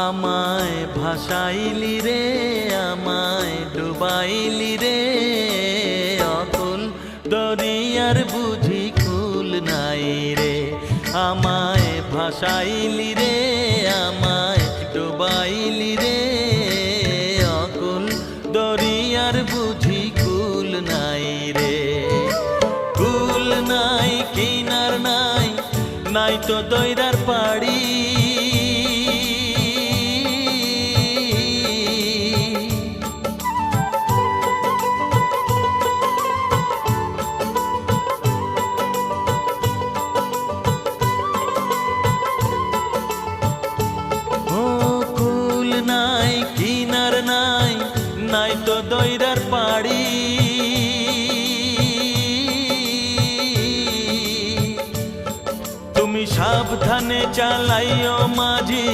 আমায় ভাসাইলি রে আমায় ডুবাইলি রে অকুল দরিয়ার বুঝি কুল নাই রে আমায় ভাসাইলি রে আমায় ডুবাইলি রে অকুল দরিয়ার বুঝি কুল নাই রে কুল নাই কিনার নাই নাই তো দইরার পাড়ি নাই কিনার নাই নাই তো দইরার পাড়ি তুমি সাবধানে চালাইও মাঝি